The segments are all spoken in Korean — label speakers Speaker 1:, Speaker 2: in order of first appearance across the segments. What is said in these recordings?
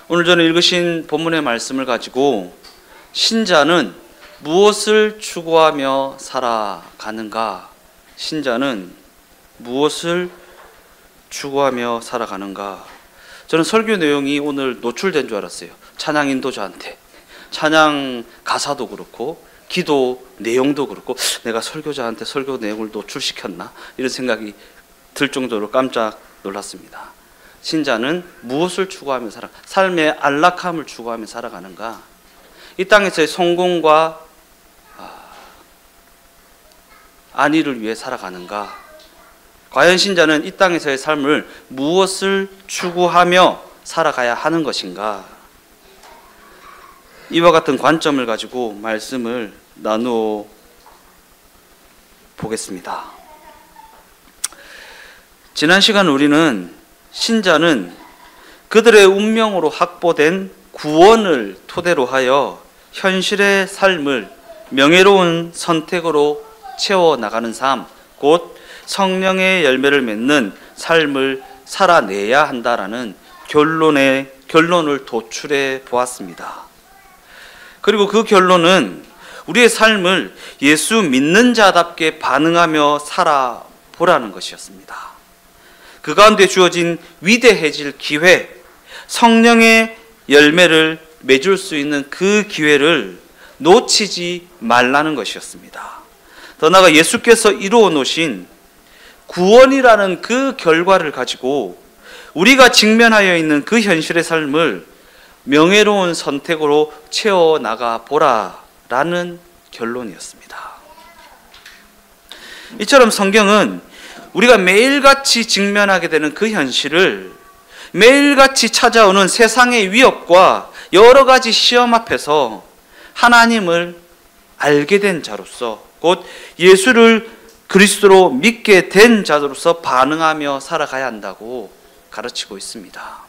Speaker 1: 오늘 저는 읽으신 본문의 말씀을 가지고 신자는 무엇을 추구하며 살아가는가? 신자는 무엇을 추구하며 살아가는가? 저는 설교 내용이 오늘 노출된 줄 알았어요. 찬양 인도자한테. 찬양 가사도 그렇고 기도 내용도 그렇고 내가 설교자한테 설교 내용을 노출시켰나? 이런 생각이 들 정도로 깜짝 놀랐습니다. 신자는 무엇을 추구하며 삶의 안락함을 추구하며 살아가는가? 이 땅에서의 성공과 안위를 위해 살아가는가? 과연 신자는 이 땅에서의 삶을 무엇을 추구하며 살아가야 하는 것인가? 이와 같은 관점을 가지고 말씀을 나누어 보겠습니다. 지난 시간 우리는 신자는 그들의 운명으로 확보된 구원을 토대로 하여 현실의 삶을 명예로운 선택으로 채워나가는 삶, 곧 성령의 열매를 맺는 삶을 살아내야 한다라는 결론을 도출해 보았습니다. 그리고 그 결론은 우리의 삶을 예수 믿는 자답게 반응하며 살아보라는 것이었습니다. 그 가운데 주어진 위대해질 기회, 성령의 열매를 맺을 수 있는 그 기회를 놓치지 말라는 것이었습니다. 더 나아가 예수께서 이루어 놓으신 구원이라는 그 결과를 가지고 우리가 직면하여 있는 그 현실의 삶을 명예로운 선택으로 채워나가 보라라는 결론이었습니다. 이처럼 성경은 우리가 매일같이 직면하게 되는 그 현실을 매일같이 찾아오는 세상의 위협과 여러 가지 시험 앞에서 하나님을 알게 된 자로서, 곧 예수를 그리스도로 믿게 된 자로서 반응하며 살아가야 한다고 가르치고 있습니다.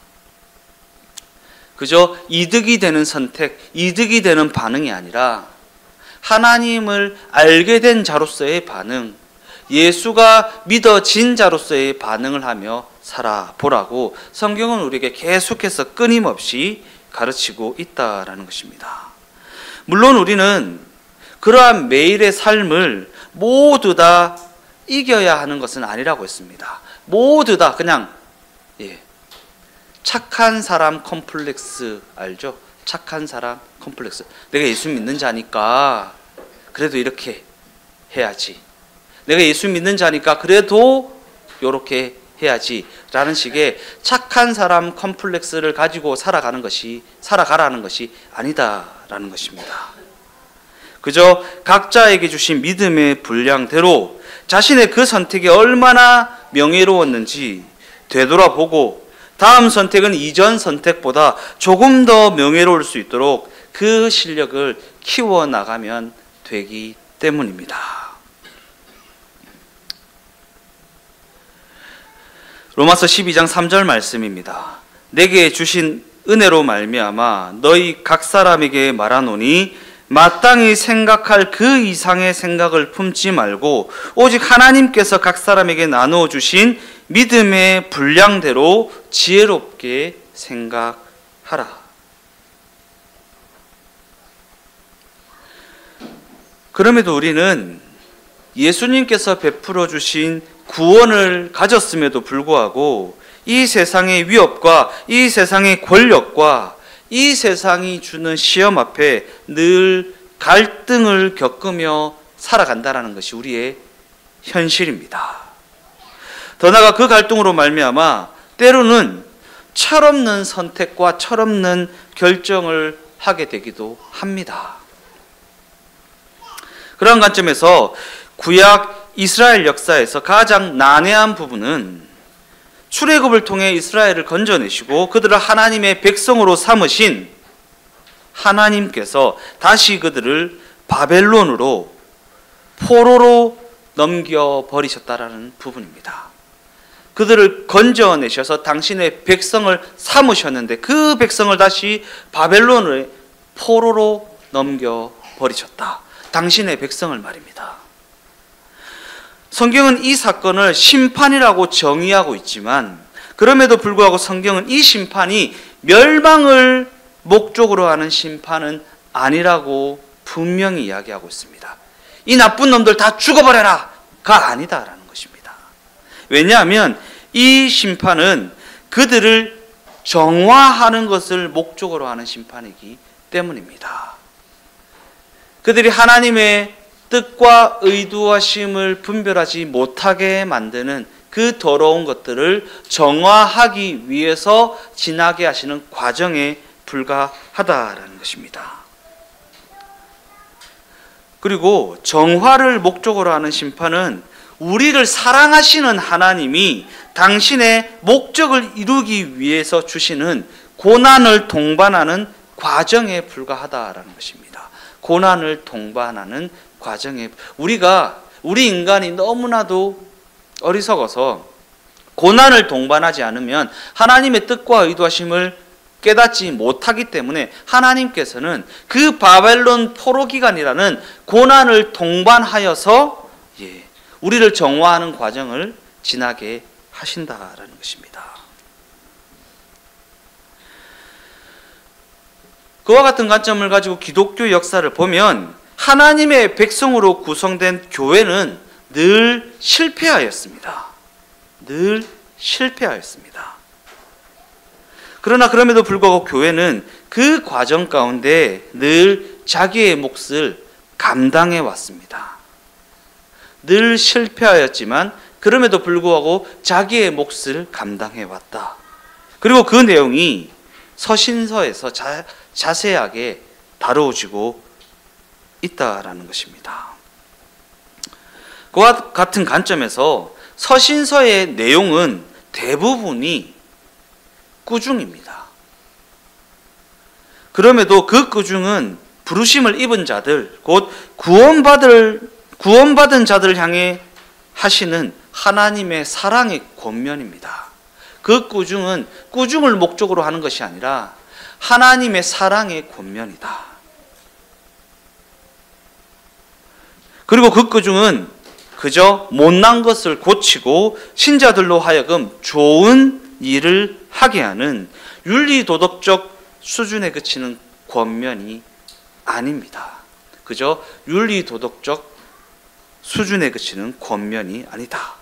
Speaker 1: 그저 이득이 되는 선택, 이득이 되는 반응이 아니라 하나님을 알게 된 자로서의 반응, 예수가 믿어진 자로서의 반응을 하며 살아보라고 성경은 우리에게 계속해서 끊임없이 가르치고 있다라는 것입니다. 물론 우리는 그러한 매일의 삶을 모두 다 이겨야 하는 것은 아니라고 했습니다. 모두 다 그냥 착한 사람 컴플렉스 알죠? 착한 사람 컴플렉스. 내가 예수 믿는 자니까 그래도 이렇게 해야지. 내가 예수 믿는 자니까 그래도 이렇게 해야지 라는 식의 착한 사람 컴플렉스를 가지고 살아가라는 것이 아니다라는 것입니다. 그저 각자에게 주신 믿음의 분량대로 자신의 그 선택이 얼마나 명예로웠는지 되돌아보고 다음 선택은 이전 선택보다 조금 더 명예로울 수 있도록 그 실력을 키워나가면 되기 때문입니다. 로마서 12장 3절 말씀입니다. 내게 주신 은혜로 말미암아 너희 각 사람에게 말하노니 마땅히 생각할 그 이상의 생각을 품지 말고 오직 하나님께서 각 사람에게 나누어 주신 믿음의 분량대로 지혜롭게 생각하라. 그럼에도 우리는 예수님께서 베풀어 주신 구원을 가졌음에도 불구하고 이 세상의 위협과 이 세상의 권력과 이 세상이 주는 시험 앞에 늘 갈등을 겪으며 살아간다는 것이 우리의 현실입니다. 더 나아가 그 갈등으로 말미암아 때로는 철없는 선택과 철없는 결정을 하게 되기도 합니다. 그런 관점에서 구약 이스라엘 역사에서 가장 난해한 부분은 출애굽을 통해 이스라엘을 건져내시고 그들을 하나님의 백성으로 삼으신 하나님께서 다시 그들을 바벨론으로 포로로 넘겨버리셨다라는 부분입니다. 그들을 건져내셔서 당신의 백성을 삼으셨는데 그 백성을 다시 바벨론의 포로로 넘겨버리셨다. 당신의 백성을 말입니다. 성경은 이 사건을 심판이라고 정의하고 있지만 그럼에도 불구하고 성경은 이 심판이 멸망을 목적으로 하는 심판은 아니라고 분명히 이야기하고 있습니다. 이 나쁜 놈들 다 죽어버려라! 가 아니다라는 것입니다. 왜냐하면 이 심판은 그들을 정화하는 것을 목적으로 하는 심판이기 때문입니다. 그들이 하나님의 뜻과 의도하심을 분별하지 못하게 만드는 그 더러운 것들을 정화하기 위해서 지나게 하시는 과정에 불과하다라는 것입니다. 그리고 정화를 목적으로 하는 심판은 우리를 사랑하시는 하나님이 당신의 목적을 이루기 위해서 주시는 고난을 동반하는 과정에 불과하다라는 것입니다. 고난을 동반하는 과정에 우리 인간이 너무나도 어리석어서 고난을 동반하지 않으면 하나님의 뜻과 의도하심을 깨닫지 못하기 때문에 하나님께서는 그 바벨론 포로 기간이라는 고난을 동반하여서 우리를 정화하는 과정을 지나게 하신다라는 것입니다. 그와 같은 관점을 가지고 기독교 역사를 보면 하나님의 백성으로 구성된 교회는 늘 실패하였습니다. 늘 실패하였습니다. 그러나 그럼에도 불구하고 교회는 그 과정 가운데 늘 자기의 몫을 감당해 왔습니다. 늘 실패하였지만 그럼에도 불구하고 자기의 몫을 감당해 왔다. 그리고 그 내용이 서신서에서 자세하게 다루어지고 있다라는 것입니다. 그와 같은 관점에서 서신서의 내용은 대부분이 꾸중입니다. 그럼에도 그 꾸중은 부르심을 입은 자들, 곧 구원받은 자들을 향해 하시는 하나님의 사랑의 권면입니다. 그 꾸중을 목적으로 하는 것이 아니라 하나님의 사랑의 권면이다. 그리고 그 꾸중은 그저 못난 것을 고치고 신자들로 하여금 좋은 일을 하게 하는 윤리도덕적 수준에 그치는 권면이 아닙니다. 그저 윤리도덕적 수준에 그치는 권면이 아니다.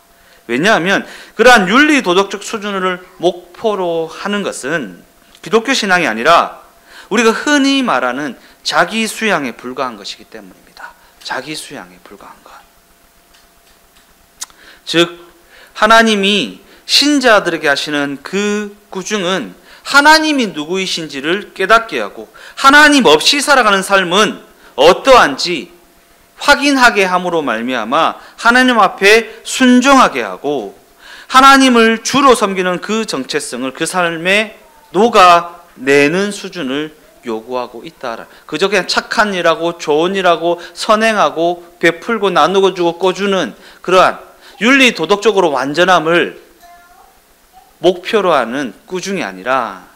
Speaker 1: 왜냐하면 그러한 윤리도덕적 수준을 목표로 하는 것은 기독교 신앙이 아니라 우리가 흔히 말하는 자기 수양에 불과한 것이기 때문입니다. 자기 수양에 불과한 것. 즉 하나님이 신자들에게 하시는 그 꾸중은 하나님이 누구이신지를 깨닫게 하고 하나님 없이 살아가는 삶은 어떠한지 확인하게 함으로 말미암아 하나님 앞에 순종하게 하고 하나님을 주로 섬기는 그 정체성을 그 삶에 녹아내는 수준을 요구하고 있다. 그저 그냥 착한 일하고 좋은 일하고 선행하고 베풀고 나누고 주고 꺼주는 그러한 윤리 도덕적으로 완전함을 목표로 하는 꾸중이 아니라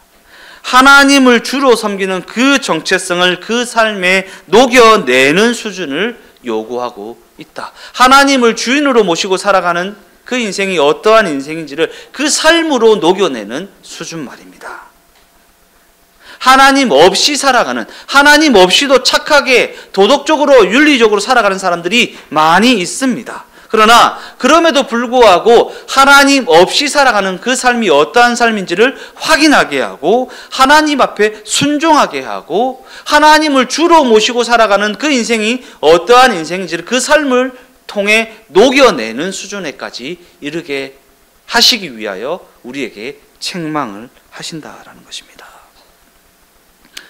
Speaker 1: 하나님을 주로 섬기는 그 정체성을 그 삶에 녹여내는 수준을 요구하고 있다. 하나님을 주인으로 모시고 살아가는 그 인생이 어떠한 인생인지를 그 삶으로 녹여내는 수준 말입니다. 하나님 없이 살아가는, 하나님 없이도 착하게 도덕적으로 윤리적으로 살아가는 사람들이 많이 있습니다. 그러나 그럼에도 불구하고 하나님 없이 살아가는 그 삶이 어떠한 삶인지를 확인하게 하고 하나님 앞에 순종하게 하고 하나님을 주로 모시고 살아가는 그 인생이 어떠한 인생인지를 그 삶을 통해 녹여내는 수준에까지 이르게 하시기 위하여 우리에게 책망을 하신다라는 것입니다.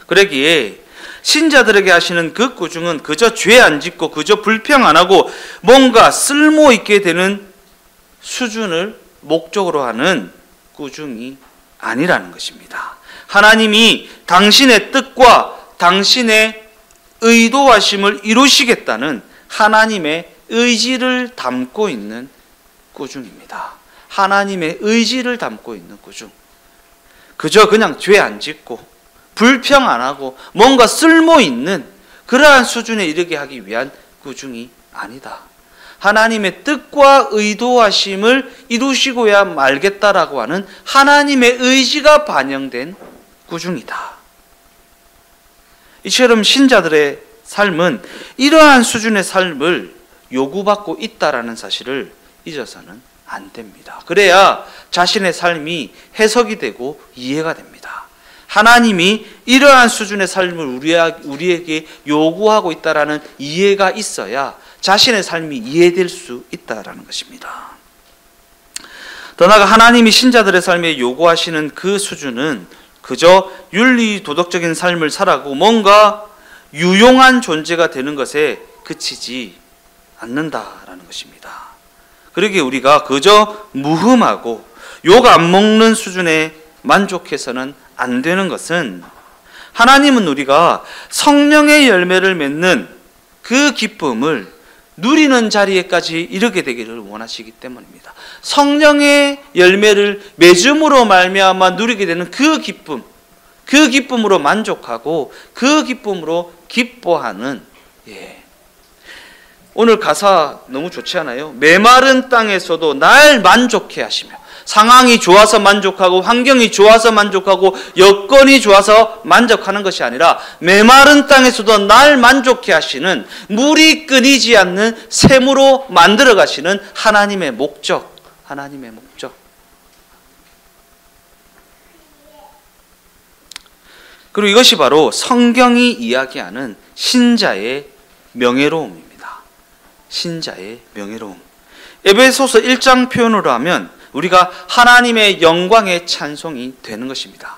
Speaker 1: 그러기에 신자들에게 하시는 그 꾸중은 그저 죄 안 짓고 그저 불평 안 하고 뭔가 쓸모 있게 되는 수준을 목적으로 하는 꾸중이 아니라는 것입니다. 하나님이 당신의 뜻과 당신의 의도하심을 이루시겠다는 하나님의 의지를 담고 있는 꾸중입니다. 하나님의 의지를 담고 있는 꾸중. 그저 그냥 죄 안 짓고 불평 안 하고 뭔가 쓸모 있는 그러한 수준에 이르게 하기 위한 꾸중이 아니다. 하나님의 뜻과 의도하심을 이루시고야 말겠다라고 하는 하나님의 의지가 반영된 구중이다. 이처럼 신자들의 삶은 이러한 수준의 삶을 요구받고 있다라는 사실을 잊어서는 안 됩니다. 그래야 자신의 삶이 해석이 되고 이해가 됩니다. 하나님이 이러한 수준의 삶을 우리에게 요구하고 있다라는 이해가 있어야 자신의 삶이 이해될 수 있다라는 것입니다. 더 나아가 하나님이 신자들의 삶에 요구하시는 그 수준은 그저 윤리 도덕적인 삶을 살아가고 뭔가 유용한 존재가 되는 것에 그치지 않는다라는 것입니다. 그러기에 우리가 그저 무흠하고 욕 안 먹는 수준에 만족해서는 안 되는 것은 하나님은 우리가 성령의 열매를 맺는 그 기쁨을 누리는 자리에까지 이르게 되기를 원하시기 때문입니다. 성령의 열매를 맺음으로 말미암아 누리게 되는 그 기쁨, 그 기쁨으로 만족하고 그 기쁨으로 기뻐하는, 오늘 가사 너무 좋지 않아요? 메마른 땅에서도 날 만족해 하시며, 상황이 좋아서 만족하고 환경이 좋아서 만족하고 여건이 좋아서 만족하는 것이 아니라 메마른 땅에서도 날 만족해 하시는, 물이 끊이지 않는 샘으로 만들어 가시는 하나님의 목적, 하나님의 목적. 그리고 이것이 바로 성경이 이야기하는 신자의 명예로움입니다. 신자의 명예로움. 에베소서 1장 표현으로 하면 우리가 하나님의 영광의 찬송이 되는 것입니다.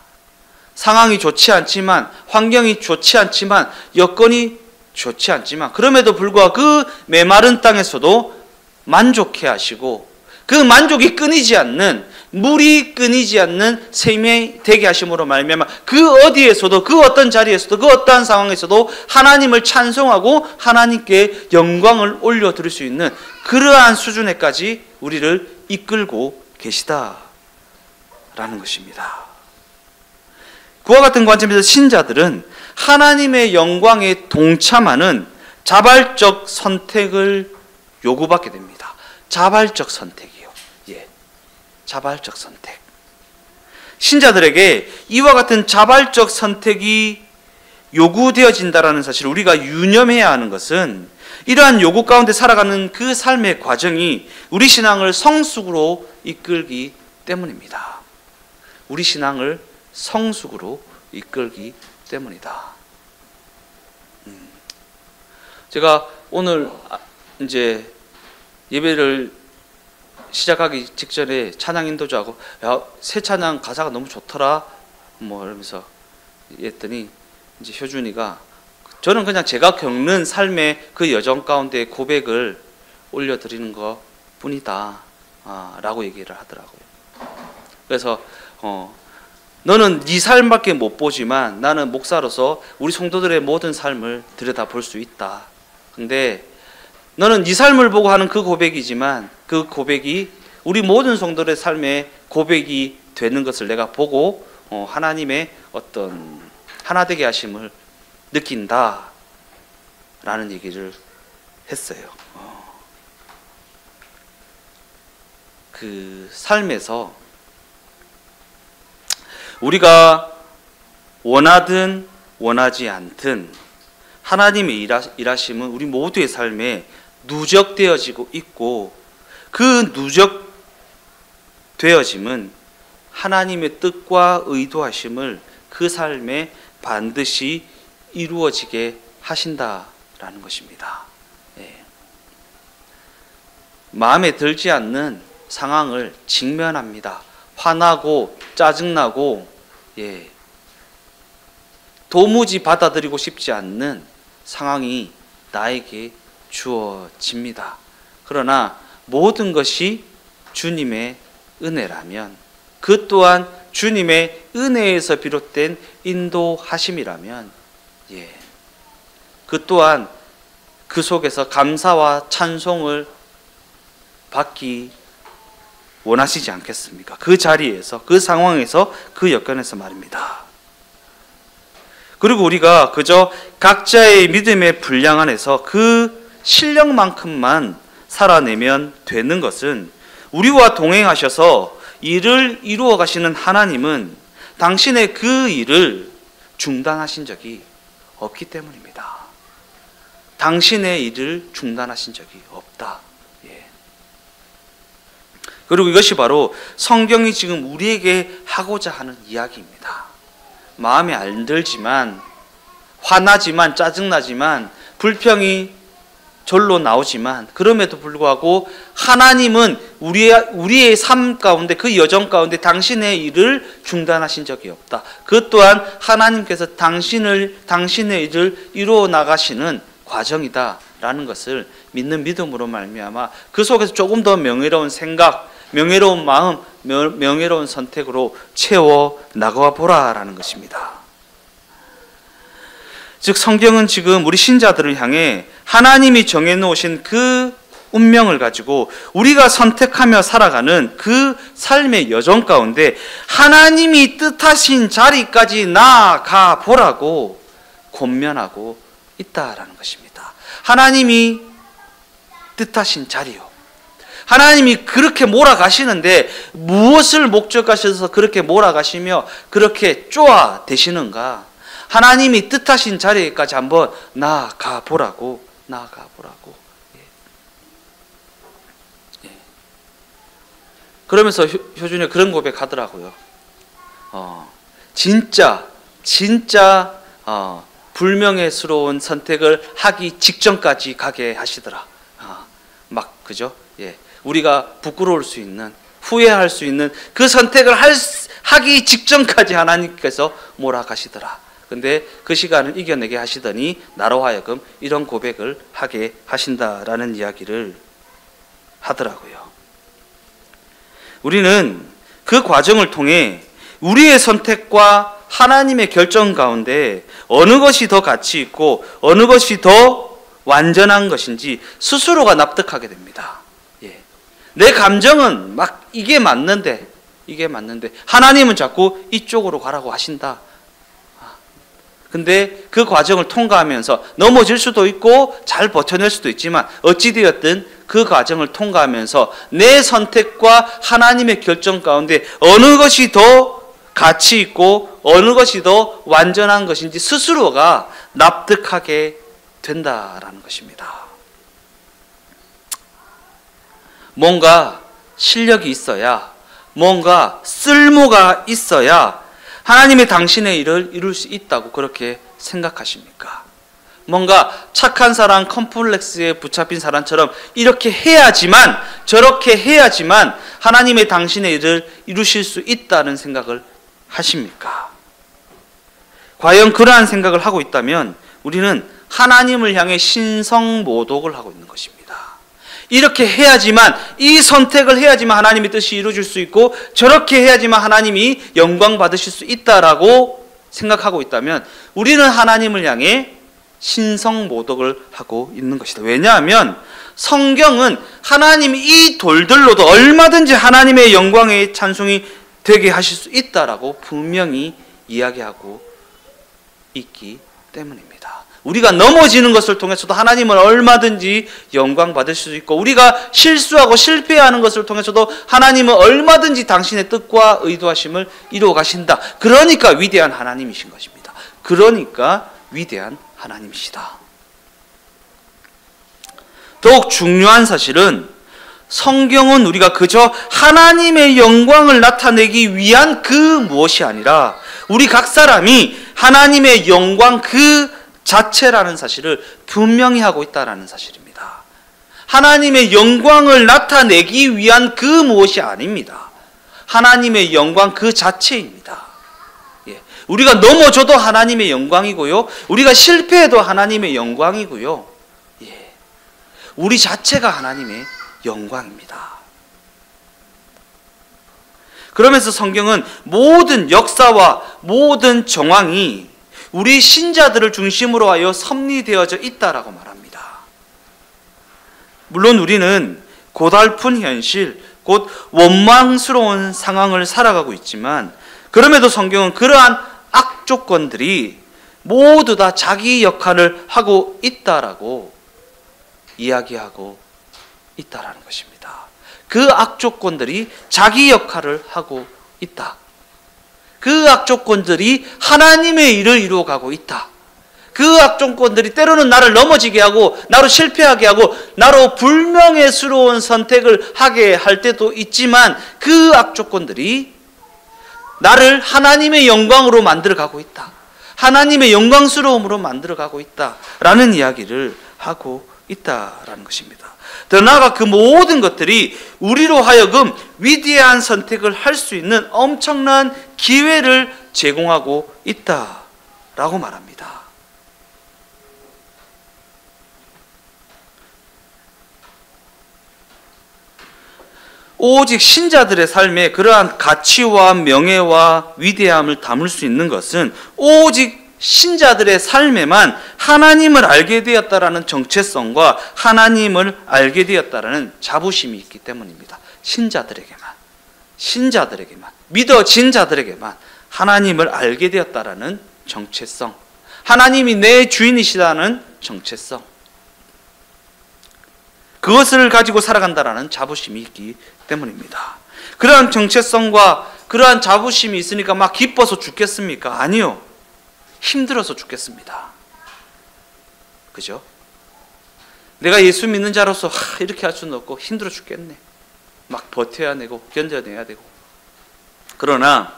Speaker 1: 상황이 좋지 않지만, 환경이 좋지 않지만, 여건이 좋지 않지만, 그럼에도 불구하고 그 메마른 땅에서도 만족해 하시고, 그 만족이 끊이지 않는, 물이 끊이지 않는 샘이 되게 하심으로 말미암아 그 어디에서도, 그 어떤 자리에서도, 그 어떠한 상황에서도 하나님을 찬송하고 하나님께 영광을 올려드릴 수 있는 그러한 수준에까지 우리를 이끌고 계시다라는 것입니다. 그와 같은 관점에서 신자들은 하나님의 영광에 동참하는 자발적 선택을 요구받게 됩니다. 자발적 선택이요. 자발적 선택. 신자들에게 이와 같은 자발적 선택이 요구되어진다라는 사실을 우리가 유념해야 하는 것은, 이러한 요구 가운데 살아가는 그 삶의 과정이 우리 신앙을 성숙으로 이끌기 때문입니다. 우리 신앙을 성숙으로 이끌기 때문이다. 제가 오늘 이제 예배를 시작하기 직전에 찬양 인도자하고, 야, 새 찬양 가사가 너무 좋더라 뭐 이러면서 했더니, 이제 효준이가, 저는 그냥 제가 겪는 삶의 그 여정 가운데 고백을 올려드리는 것 뿐이다 라고 얘기를 하더라고요. 그래서 너는 네 삶밖에 못 보지만 나는 목사로서 우리 성도들의 모든 삶을 들여다볼 수 있다. 근데 너는 네 삶을 보고 하는 그 고백이지만 그 고백이 우리 모든 성도들의 삶의 고백이 되는 것을 내가 보고 하나님의 어떤 하나되게 하심을 느낀다 라는 얘기를 했어요. 그 삶에서 우리가 원하든 원하지 않든 하나님의 일하심은 우리 모두의 삶에 누적되어지고 있고, 그 누적되어짐은 하나님의 뜻과 의도하심을 그 삶에 반드시 이루어지게 하신다라는 것입니다. 마음에 들지 않는 상황을 직면합니다. 화나고 짜증나고 도무지 받아들이고 싶지 않는 상황이 나에게 주어집니다. 그러나 모든 것이 주님의 은혜라면, 그 또한 주님의 은혜에서 비롯된 인도하심이라면, 그 또한 그 속에서 감사와 찬송을 받기 원하시지 않겠습니까? 그 자리에서, 그 상황에서, 그 여건에서 말입니다. 그리고 우리가 그저 각자의 믿음의 분량 안에서 그 실력만큼만 살아내면 되는 것은 우리와 동행하셔서 일을 이루어 가시는 하나님은 당신의 그 일을 중단하신 적이 없기 때문입니다. 당신의 일을 중단하신 적이 없다. 그리고 이것이 바로 성경이 지금 우리에게 하고자 하는 이야기입니다. 마음에 안 들지만, 화나지만, 짜증나지만, 불평이 절로 나오지만, 그럼에도 불구하고 하나님은 우리의 삶 가운데, 그 여정 가운데 당신의 일을 중단하신 적이 없다. 그 또한 하나님께서 당신의 일을 이루어 나가시는 과정이다라는 것을 믿는 믿음으로 말미암아 그 속에서 조금 더 명예로운 생각, 명예로운 마음, 명예로운 선택으로 채워 나가 보라라는 것입니다. 즉 성경은 지금 우리 신자들을 향해 하나님이 정해놓으신 그 운명을 가지고 우리가 선택하며 살아가는 그 삶의 여정 가운데 하나님이 뜻하신 자리까지 나아가 보라고 권면하고 있다라는 것입니다. 하나님이 뜻하신 자리요. 하나님이 그렇게 몰아가시는데 무엇을 목적하셔서 그렇게 몰아가시며 그렇게 쪼아대시는가? 하나님이 뜻하신 자리까지 한번 나아가 보라고. 그러면서 효준이 그런 고백하더라고요. 진짜 불명예스러운 선택을 하기 직전까지 가게 하시더라. 그죠? 우리가 부끄러울 수 있는, 후회할 수 있는 그 선택을 하기 직전까지 하나님께서 몰아가시더라. 근데 그 시간을 이겨내게 하시더니 나로 하여금 이런 고백을 하게 하신다라는 이야기를 하더라고요. 우리는 그 과정을 통해 우리의 선택과 하나님의 결정 가운데 어느 것이 더 가치 있고 어느 것이 더 완전한 것인지 스스로가 납득하게 됩니다. 내 감정은 막 이게 맞는데 하나님은 자꾸 이쪽으로 가라고 하신다. 근데 그 과정을 통과하면서 넘어질 수도 있고 잘 버텨낼 수도 있지만 어찌되었든 그 과정을 통과하면서 내 선택과 하나님의 결정 가운데 어느 것이 더 가치 있고 어느 것이 더 완전한 것인지 스스로가 납득하게 된다라는 것입니다. 뭔가 실력이 있어야, 뭔가 쓸모가 있어야 하나님의 당신의 일을 이룰 수 있다고 그렇게 생각하십니까? 뭔가 착한 사람, 컴플렉스에 붙잡힌 사람처럼 이렇게 해야지만, 저렇게 해야지만 하나님의 당신의 일을 이루실 수 있다는 생각을 하십니까? 과연 그러한 생각을 하고 있다면 우리는 하나님을 향해 신성모독을 하고 있는 것입니다. 이렇게 해야지만, 이 선택을 해야지만 하나님의 뜻이 이루어질 수 있고 저렇게 해야지만 하나님이 영광 받으실 수 있다라고 생각하고 있다면 우리는 하나님을 향해 신성모독을 하고 있는 것이다. 왜냐하면 성경은 하나님이 이 돌들로도 얼마든지 하나님의 영광의 찬송이 되게 하실 수 있다라고 분명히 이야기하고 있기 때문입니다. 우리가 넘어지는 것을 통해서도 하나님은 얼마든지 영광 받을 수 있고 우리가 실수하고 실패하는 것을 통해서도 하나님은 얼마든지 당신의 뜻과 의도하심을 이루어 가신다. 그러니까 위대한 하나님이신 것입니다. 그러니까 위대한 하나님이시다. 더욱 중요한 사실은 성경은 우리가 그저 하나님의 영광을 나타내기 위한 그 무엇이 아니라 우리 각 사람이 하나님의 영광 그 자체라는 사실을 분명히 하고 있다는 사실입니다. 하나님의 영광을 나타내기 위한 그 무엇이 아닙니다. 하나님의 영광 그 자체입니다. 우리가 넘어져도 하나님의 영광이고요. 우리가 실패해도 하나님의 영광이고요. 우리 자체가 하나님의 영광입니다. 그러면서 성경은 모든 역사와 모든 정황이 우리 신자들을 중심으로 하여 섭리되어져 있다라고 말합니다. 물론 우리는 고달픈 현실, 곧 원망스러운 상황을 살아가고 있지만 그럼에도 성경은 그러한 악조건들이 모두 다 자기 역할을 하고 있다라고 이야기하고 있다라는 것입니다. 그 악조건들이 자기 역할을 하고 있다. 그 악조건들이 하나님의 일을 이루어가고 있다. 그 악조건들이 때로는 나를 넘어지게 하고 나로 실패하게 하고 나로 불명예스러운 선택을 하게 할 때도 있지만 그 악조건들이 나를 하나님의 영광으로 만들어가고 있다. 하나님의 영광스러움으로 만들어가고 있다라는 이야기를 하고 있다라는 것입니다. 더 나아가 그 모든 것들이 우리로 하여금 위대한 선택을 할 수 있는 엄청난 기회를 제공하고 있다라고 말합니다. 오직 신자들의 삶에 그러한 가치와 명예와 위대함을 담을 수 있는 것은 오직 신자들의 삶에만 하나님을 알게 되었다라는 정체성과 하나님을 알게 되었다라는 자부심이 있기 때문입니다. 신자들에게만 믿어진 자들에게만 하나님을 알게 되었다라는 정체성, 하나님이 내 주인이시다는 정체성, 그것을 가지고 살아간다라는 자부심이 있기 때문입니다. 그러한 정체성과 그러한 자부심이 있으니까 막 기뻐서 죽겠습니까? 아니요. 힘들어서 죽겠습니다. 그죠? 내가 예수 믿는 자로서 이렇게 할 수는 없고 힘들어 죽겠네. 막 버텨야 되고 견뎌내야 되고. 그러나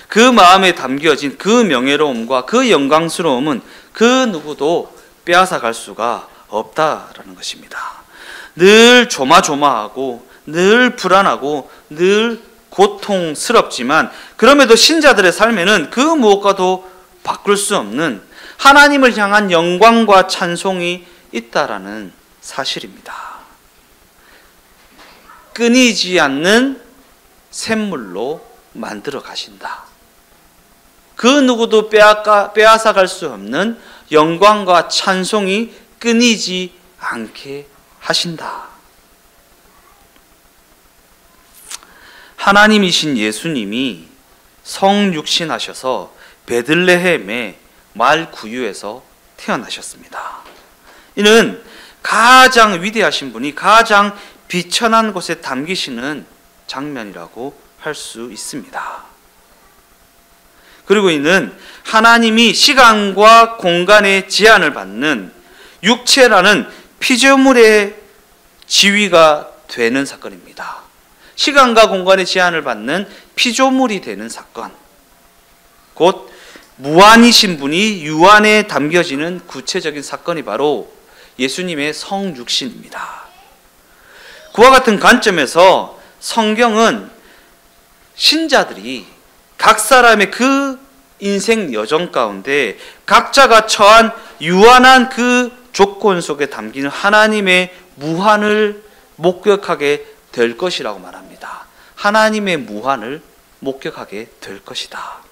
Speaker 1: 그 마음에 담겨진 그 명예로움과 그 영광스러움은 그 누구도 빼앗아갈 수가 없다라는 것입니다. 늘 조마조마하고 늘 불안하고 늘 고통스럽지만 그럼에도 신자들의 삶에는 그 무엇과도 바꿀 수 없는 하나님을 향한 영광과 찬송이 있다라는 사실입니다. 끊이지 않는 샘물로 만들어 가신다. 그 누구도 빼앗아갈 수 없는 영광과 찬송이 끊이지 않게 하신다. 하나님이신 예수님이 성육신하셔서 베들레헴의 말구유에서 태어나셨습니다. 이는 가장 위대하신 분이 가장 비천한 곳에 담기시는 장면이라고 할 수 있습니다. 그리고 이는 하나님이 시간과 공간의 제한을 받는 육체라는 피조물의 지위가 되는 사건입니다. 시간과 공간의 제한을 받는 피조물이 되는 사건, 곧 무한이신 분이 유한에 담겨지는 구체적인 사건이 바로 예수님의 성육신입니다. 그와 같은 관점에서 성경은 신자들이 각 사람의 그 인생 여정 가운데 각자가 처한 유한한 그 조건 속에 담기는 하나님의 무한을 목격하게 될 것이라고 말합니다. 하나님의 무한을 목격하게 될 것이다.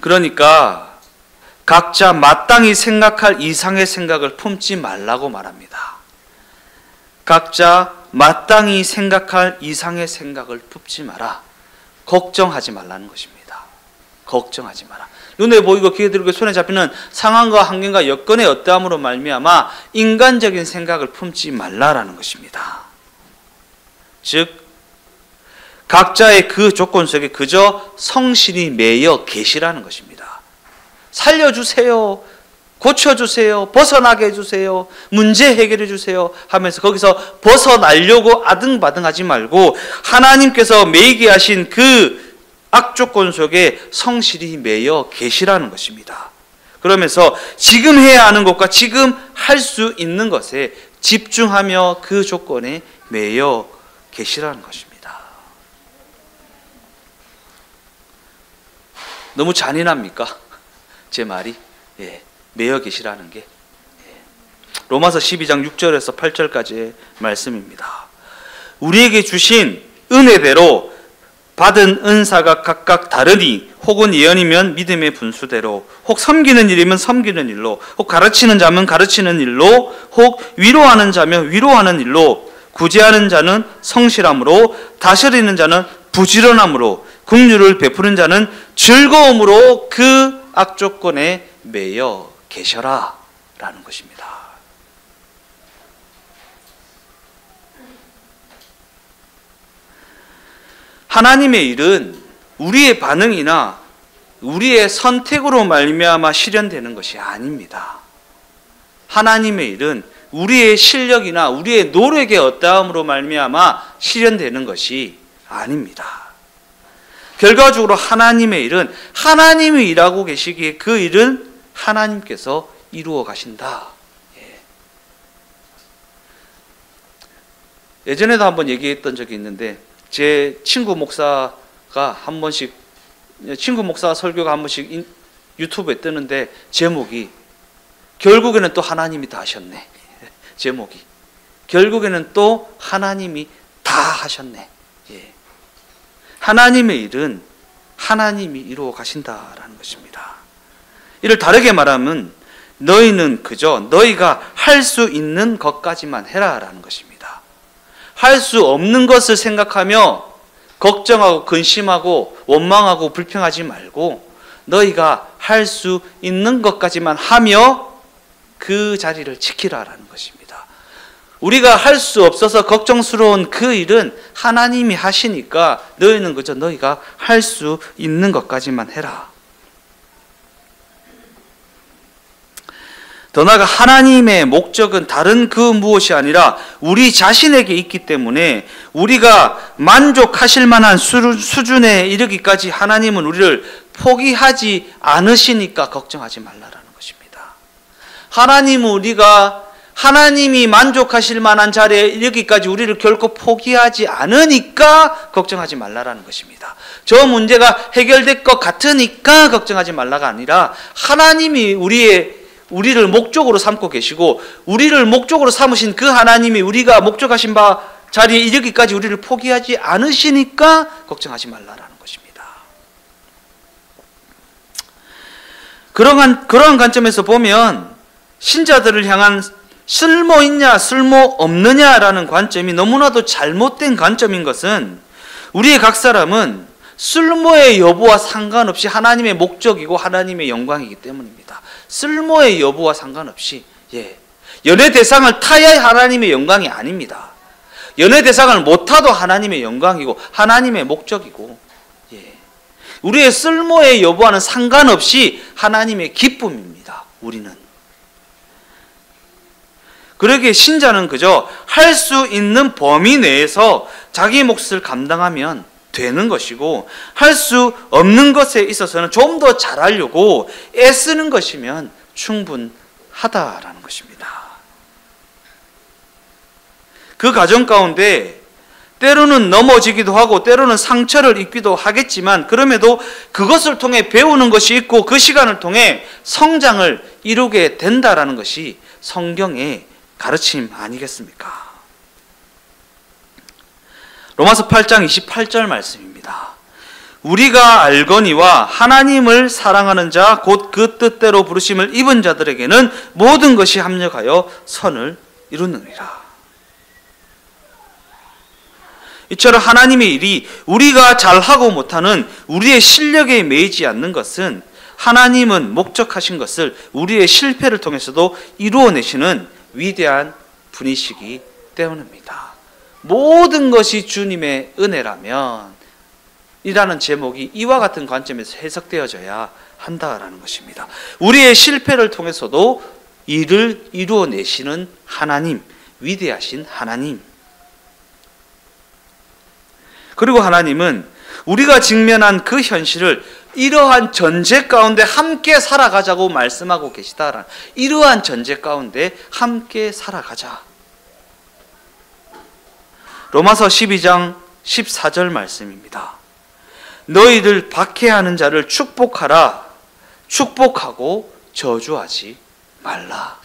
Speaker 1: 그러니까 각자 마땅히 생각할 이상의 생각을 품지 말라고 말합니다. 각자 마땅히 생각할 이상의 생각을 품지 마라. 걱정하지 말라는 것입니다. 걱정하지 마라. 눈에 보이고 귀에 들리고 손에 잡히는 상황과 환경과 여건의 어떠함으로 말미암아 인간적인 생각을 품지 말라라는 것입니다. 즉 각자의 그 조건 속에 그저 성실히 매여 계시라는 것입니다. 살려주세요. 고쳐주세요. 벗어나게 해주세요. 문제 해결해 주세요 하면서 거기서 벗어나려고 아등바등하지 말고 하나님께서 매이게 하신 그 악조건 속에 성실히 매여 계시라는 것입니다. 그러면서 지금 해야 하는 것과 지금 할 수 있는 것에 집중하며 그 조건에 매여 계시라는 것입니다. 너무 잔인합니까? 제 말이? 예. 매여 계시라는 게 로마서 12장 6절에서 8절까지의 말씀입니다. 우리에게 주신 은혜대로 받은 은사가 각각 다르니 혹은 예언이면 믿음의 분수대로 혹 섬기는 일이면 섬기는 일로 혹 가르치는 자면 가르치는 일로 혹 위로하는 자면 위로하는 일로 구제하는 자는 성실함으로 다스리는 자는 부지런함으로 긍휼을 베푸는 자는 즐거움으로 그 악조건에 매여 계셔라 라는 것입니다. 하나님의 일은 우리의 반응이나 우리의 선택으로 말미암아 실현되는 것이 아닙니다. 하나님의 일은 우리의 실력이나 우리의 노력의 어떠함으로 말미암아 실현되는 것이 아닙니다. 결과적으로 하나님의 일은 하나님이 일하고 계시기에 그 일은 하나님께서 이루어 가신다. 예전에도 한번 얘기했던 적이 있는데, 제 친구 목사가 한 번씩, 친구 목사 설교가 한 번씩 유튜브에 뜨는데 제목이 결국에는 또 하나님이 다 하셨네. 제목이 결국에는 또 하나님이 다 하셨네. 하나님의 일은 하나님이 이루어 가신다라는 것입니다. 이를 다르게 말하면 너희는 그저 너희가 할 수 있는 것까지만 해라라는 것입니다. 할 수 없는 것을 생각하며 걱정하고 근심하고 원망하고 불평하지 말고 너희가 할 수 있는 것까지만 하며 그 자리를 지키라라는 것입니다. 우리가 할 수 없어서 걱정스러운 그 일은 하나님이 하시니까 너희는 그저 너희가 할 수 있는 것까지만 해라. 더 나아가 하나님의 목적은 다른 그 무엇이 아니라 우리 자신에게 있기 때문에 우리가 만족하실 만한 수준에 이르기까지 하나님은 우리를 포기하지 않으시니까 걱정하지 말라라는 것입니다. 하나님은 우리가 하나님이 만족하실 만한 자리에 이르기까지 우리를 결코 포기하지 않으니까 걱정하지 말라라는 것입니다. 저 문제가 해결될 것 같으니까 걱정하지 말라가 아니라 하나님이 우리를 목적으로 삼고 계시고 우리를 목적으로 삼으신 그 하나님이 우리가 목적하신 바 자리에 이르기까지 우리를 포기하지 않으시니까 걱정하지 말라라는 것입니다. 그러한 관점에서 보면 신자들을 향한 쓸모 있냐 쓸모 없느냐라는 관점이 너무나도 잘못된 관점인 것은 우리의 각 사람은 쓸모의 여부와 상관없이 하나님의 목적이고 하나님의 영광이기 때문입니다. 쓸모의 여부와 상관없이 연애 대상을 타야 하나님의 영광이 아닙니다. 연애 대상을 못 타도 하나님의 영광이고 하나님의 목적이고 우리의 쓸모의 여부와는 상관없이 하나님의 기쁨입니다. 우리는. 그러기에 신자는 그저 할 수 있는 범위 내에서 자기 몫을 감당하면 되는 것이고 할 수 없는 것에 있어서는 좀 더 잘하려고 애쓰는 것이면 충분하다라는 것입니다. 그 과정 가운데 때로는 넘어지기도 하고 때로는 상처를 입기도 하겠지만 그럼에도 그것을 통해 배우는 것이 있고 그 시간을 통해 성장을 이루게 된다라는 것이 성경의 가르침 아니겠습니까? 로마서 8장 28절 말씀입니다. 우리가 알거니와 하나님을 사랑하는 자 곧 그 뜻대로 부르심을 입은 자들에게는 모든 것이 합력하여 선을 이루느니라. 이처럼 하나님의 일이 우리가 잘하고 못하는 우리의 실력에 매이지 않는 것은 하나님은 목적하신 것을 우리의 실패를 통해서도 이루어내시는 위대한 분이시기 때문입니다. 모든 것이 주님의 은혜라면 이라는 제목이 이와 같은 관점에서 해석되어져야 한다라는 것입니다. 우리의 실패를 통해서도 일을 이루어내시는 하나님, 위대하신 하나님. 그리고 하나님은 우리가 직면한 그 현실을 이러한 전제 가운데 함께 살아가자고 말씀하고 계시다라는, 이러한 전제 가운데 함께 살아가자. 로마서 12장 14절 말씀입니다. 너희들 박해하는 자를 축복하라. 축복하고 저주하지 말라.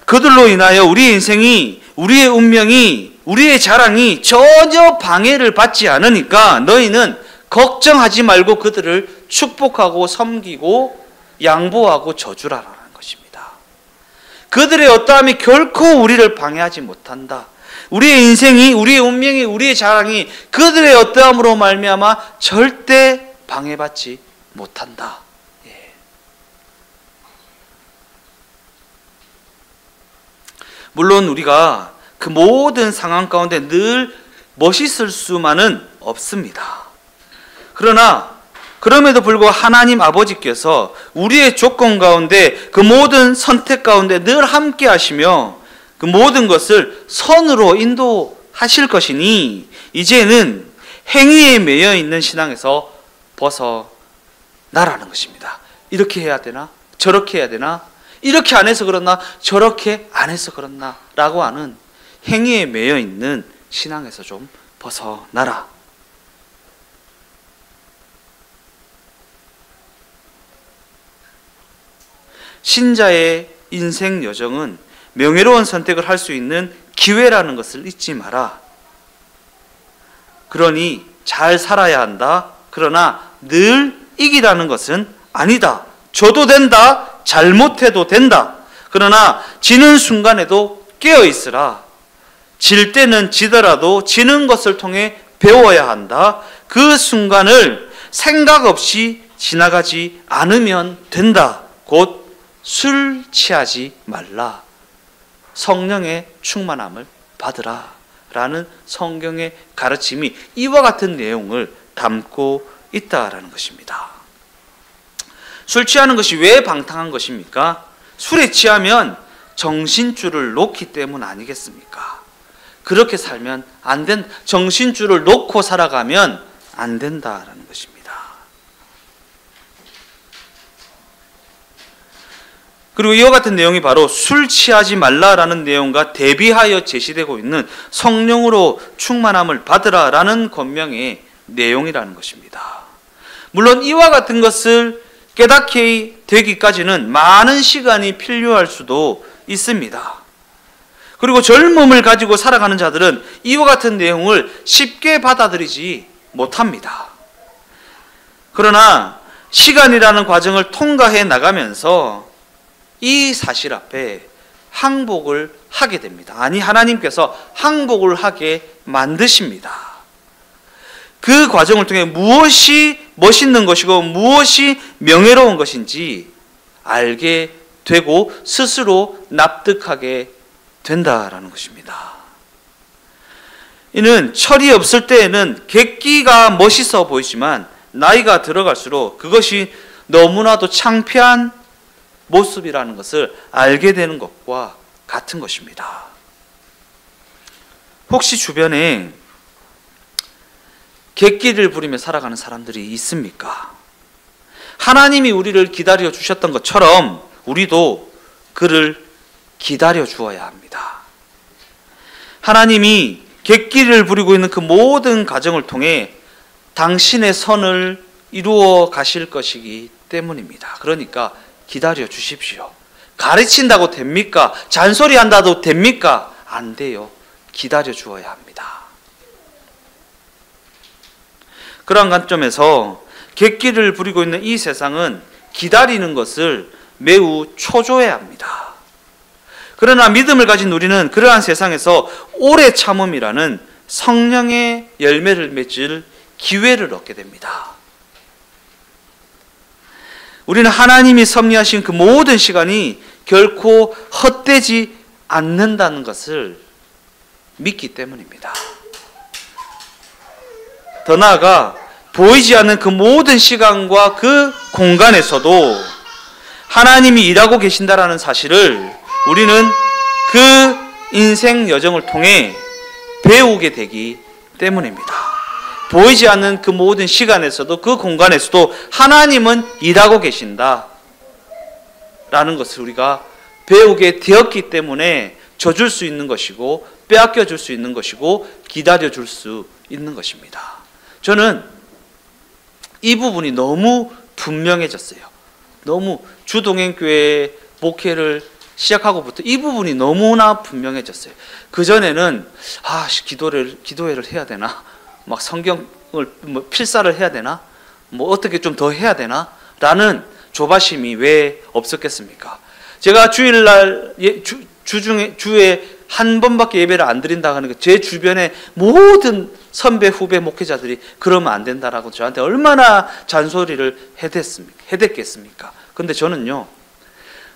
Speaker 1: 그들로 인하여 우리의 인생이, 우리의 운명이, 우리의 자랑이 전혀 방해를 받지 않으니까 너희는 걱정하지 말고 그들을 축복하고 섬기고 양보하고 저주라라는 것입니다. 그들의 어떠함이 결코 우리를 방해하지 못한다. 우리의 인생이, 우리의 운명이, 우리의 자랑이 그들의 어떠함으로 말미암아 절대 방해받지 못한다. 물론 우리가 그 모든 상황 가운데 늘 멋있을 수만은 없습니다. 그러나 그럼에도 불구하고 하나님 아버지께서 우리의 조건 가운데 그 모든 선택 가운데 늘 함께 하시며 그 모든 것을 선으로 인도하실 것이니 이제는 행위에 매여 있는 신앙에서 벗어나라는 것입니다. 이렇게 해야 되나? 저렇게 해야 되나? 이렇게 안 해서 그렇나? 저렇게 안 해서 그렇나? 라고 하는 행위에 매여 있는 신앙에서 좀 벗어나라. 신자의 인생 여정은 명예로운 선택을 할 수 있는 기회라는 것을 잊지 마라. 그러니 잘 살아야 한다. 그러나 늘 이기라는 것은 아니다. 져도 된다. 잘못해도 된다. 그러나 지는 순간에도 깨어 있으라. 질 때는 지더라도 지는 것을 통해 배워야 한다. 그 순간을 생각 없이 지나가지 않으면 된다. 곧 술 취하지 말라. 성령의 충만함을 받으라. 라는 성경의 가르침이 이와 같은 내용을 담고 있다라는 것입니다. 술 취하는 것이 왜 방탕한 것입니까? 술에 취하면 정신줄을 놓기 때문 아니겠습니까? 그렇게 살면 안 된다. 정신줄을 놓고 살아가면 안 된다라는 것입니다. 그리고 이와 같은 내용이 바로 술 취하지 말라라는 내용과 대비하여 제시되고 있는 성령으로 충만함을 받으라라는 권명의 내용이라는 것입니다. 물론 이와 같은 것을 깨닫게 되기까지는 많은 시간이 필요할 수도 있습니다. 그리고 젊음을 가지고 살아가는 자들은 이와 같은 내용을 쉽게 받아들이지 못합니다. 그러나 시간이라는 과정을 통과해 나가면서 이 사실 앞에 항복을 하게 됩니다. 아니, 하나님께서 항복을 하게 만드십니다. 그 과정을 통해 무엇이 멋있는 것이고 무엇이 명예로운 것인지 알게 되고 스스로 납득하게 된다라는 것입니다. 이는 철이 없을 때에는 객기가 멋있어 보이지만 나이가 들어갈수록 그것이 너무나도 창피한 모습이라는 것을 알게 되는 것과 같은 것입니다. 혹시 주변에 객기를 부리며 살아가는 사람들이 있습니까? 하나님이 우리를 기다려 주셨던 것처럼 우리도 그를 기다려 주어야 합니다. 하나님이 객기를 부리고 있는 그 모든 과정을 통해 당신의 선을 이루어 가실 것이기 때문입니다. 그러니까 기다려 주십시오. 가르친다고 됩니까? 잔소리한다고 됩니까? 안 돼요. 기다려 주어야 합니다. 그러한 관점에서 객기를 부리고 있는 이 세상은 기다리는 것을 매우 초조해 합니다. 그러나 믿음을 가진 우리는 그러한 세상에서 오래 참음이라는 성령의 열매를 맺을 기회를 얻게 됩니다. 우리는 하나님이 섭리하신 그 모든 시간이 결코 헛되지 않는다는 것을 믿기 때문입니다. 더 나아가 보이지 않는 그 모든 시간과 그 공간에서도 하나님이 일하고 계신다라는 사실을 우리는 그 인생 여정을 통해 배우게 되기 때문입니다. 보이지 않는 그 모든 시간에서도 그 공간에서도 하나님은 일하고 계신다 라는 것을 우리가 배우게 되었기 때문에 져줄 수 있는 것이고 빼앗겨 줄 수 있는 것이고 기다려 줄 수 있는 것입니다. 저는 이 부분이 너무 분명해졌어요. 너무 주동행교회 목회를 시작하고부터 이 부분이 너무나 분명해졌어요. 그전에는 기도회를 해야 되나? 막 성경을 필사를 해야 되나? 어떻게 좀 더 해야 되나? 라는 조바심이 왜 없었겠습니까? 제가 주일날 주에 한 번밖에 예배를 안 드린다고 하는 게 제 주변의 모든 선배, 후배, 목회자들이 그러면 안 된다라고 저한테 얼마나 잔소리를 해댔겠습니까? 근데 저는요,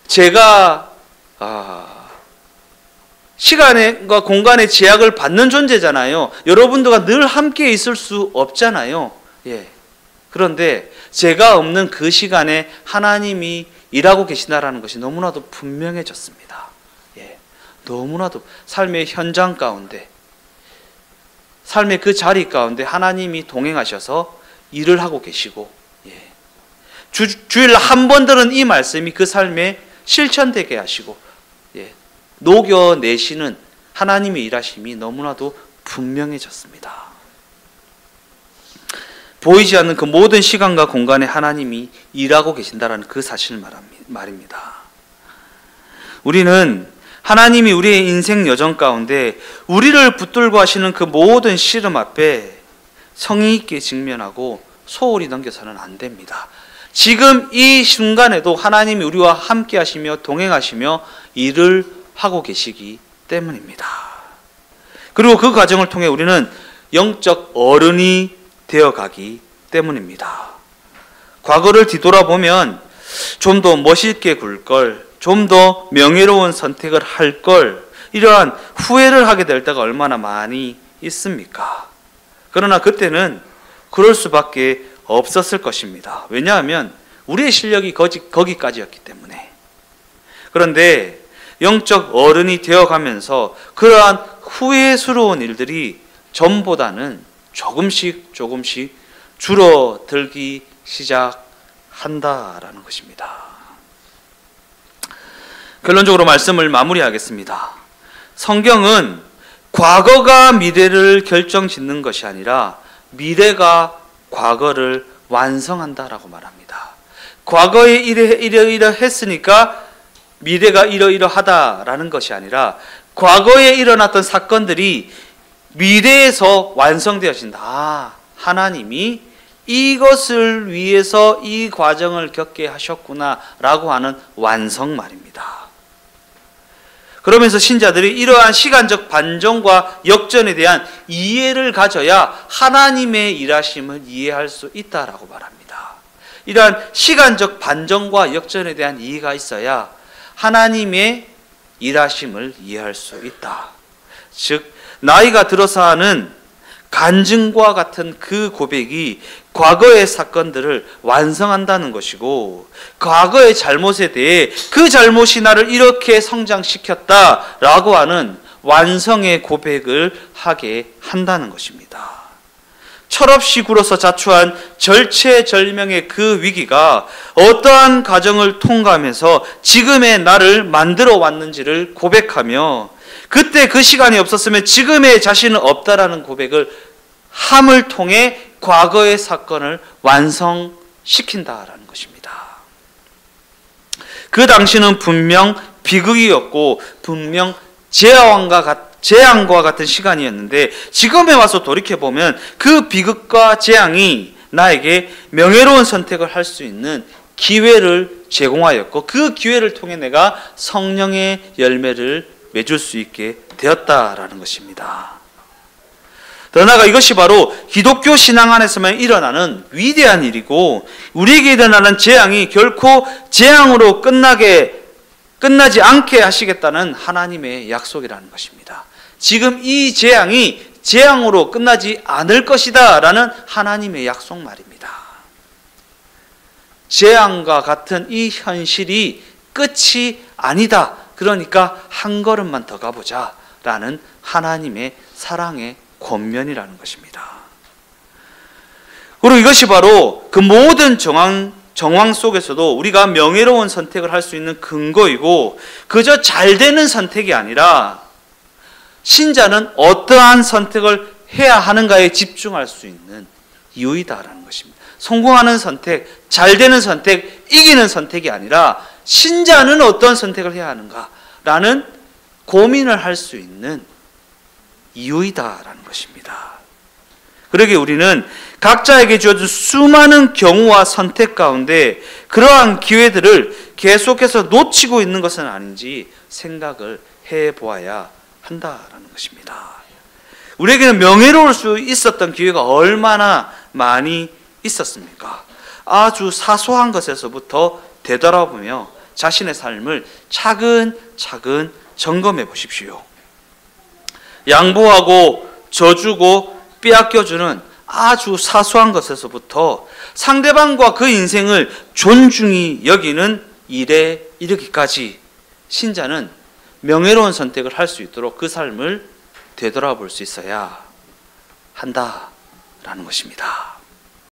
Speaker 1: 제가 시간과 공간의 제약을 받는 존재잖아요. 여러분들과 늘 함께 있을 수 없잖아요. 예. 그런데 제가 없는 그 시간에 하나님이 일하고 계시다라는 것이 너무나도 분명해졌습니다. 예. 너무나도 삶의 현장 가운데, 삶의 그 자리 가운데 하나님이 동행하셔서 일을 하고 계시고, 예. 주일 한 번 들은 이 말씀이 그 삶에 실천되게 하시고, 예. 녹여내시는 하나님의 일하심이 너무나도 분명해졌습니다. 보이지 않는 그 모든 시간과 공간에 하나님이 일하고 계신다라는 그 사실을 말입니다. 우리는 하나님이 우리의 인생 여정 가운데 우리를 붙들고 하시는 그 모든 시름 앞에 성의 있게 직면하고 소홀히 넘겨서는 안 됩니다. 지금 이 순간에도 하나님이 우리와 함께 하시며 동행하시며 일을 하고 계시기 때문입니다. 그리고 그 과정을 통해 우리는 영적 어른이 되어가기 때문입니다. 과거를 뒤돌아보면 좀 더 멋있게 굴 걸, 좀 더 명예로운 선택을 할 걸, 이러한 후회를 하게 될 때가 얼마나 많이 있습니까? 그러나 그때는 그럴 수밖에 없었을 것입니다. 왜냐하면 우리의 실력이 거기까지였기 때문에. 그런데 영적 어른이 되어가면서 그러한 후회스러운 일들이 전보다는 조금씩 줄어들기 시작한다라는 것입니다. 결론적으로 말씀을 마무리하겠습니다. 성경은 과거가 미래를 결정짓는 것이 아니라 미래가 과거를 완성한다라고 말합니다. 과거에 이러했으니까 미래가 이러이러하다라는 것이 아니라 과거에 일어났던 사건들이 미래에서 완성되어진다. 하나님이 이것을 위해서 이 과정을 겪게 하셨구나라고 하는 완성 말입니다. 그러면서 신자들이 이러한 시간적 반전과 역전에 대한 이해를 가져야 하나님의 일하심을 이해할 수 있다라고 말합니다. 이러한 시간적 반전과 역전에 대한 이해가 있어야 하나님의 일하심을 이해할 수 있다. 즉 나이가 들어서 하는 간증과 같은 그 고백이 과거의 사건들을 완성한다는 것이고, 과거의 잘못에 대해 그 잘못이 나를 이렇게 성장시켰다라고 하는 완성의 고백을 하게 한다는 것입니다. 철없이 굴어서 자초한 절체절명의 그 위기가 어떠한 과정을 통과하면서 지금의 나를 만들어 왔는지를 고백하며, 그때 그 시간이 없었으면 지금의 자신은 없다라는 고백을 함을 통해 과거의 사건을 완성시킨다라는 것입니다. 그 당시는 분명 비극이었고 분명 재앙과 같은 시간이었는데, 지금에 와서 돌이켜보면 그 비극과 재앙이 나에게 명예로운 선택을 할 수 있는 기회를 제공하였고, 그 기회를 통해 내가 성령의 열매를 맺을 수 있게 되었다라는 것입니다. 더 나아가 이것이 바로 기독교 신앙 안에서만 일어나는 위대한 일이고, 우리에게 일어나는 재앙이 결코 재앙으로 끝나지 않게 하시겠다는 하나님의 약속이라는 것입니다. 지금 이 재앙이 재앙으로 끝나지 않을 것이다 라는 하나님의 약속 말입니다. 재앙과 같은 이 현실이 끝이 아니다. 그러니까 한 걸음만 더 가보자 라는 하나님의 사랑의 권면이라는 것입니다. 그리고 이것이 바로 그 모든 정황 속에서도 우리가 명예로운 선택을 할 수 있는 근거이고, 그저 잘 되는 선택이 아니라 신자는 어떠한 선택을 해야 하는가에 집중할 수 있는 이유이다라는 것입니다. 성공하는 선택, 잘 되는 선택, 이기는 선택이 아니라 신자는 어떤 선택을 해야 하는가라는 고민을 할 수 있는 이유이다라는 것입니다. 그러기에 우리는 각자에게 주어진 수많은 경우와 선택 가운데 그러한 기회들을 계속해서 놓치고 있는 것은 아닌지 생각을 해보아야 한다라는 것입니다. 우리에게는 명예로울 수 있었던 기회가 얼마나 많이 있었습니까? 아주 사소한 것에서부터 되돌아보며 자신의 삶을 차근차근 점검해 보십시오. 양보하고 져주고 빼앗겨주는 아주 사소한 것에서부터 상대방과 그 인생을 존중히 여기는 일에 이르기까지 신자는 명예로운 선택을 할 수 있도록 그 삶을 되돌아볼 수 있어야 한다라는 것입니다.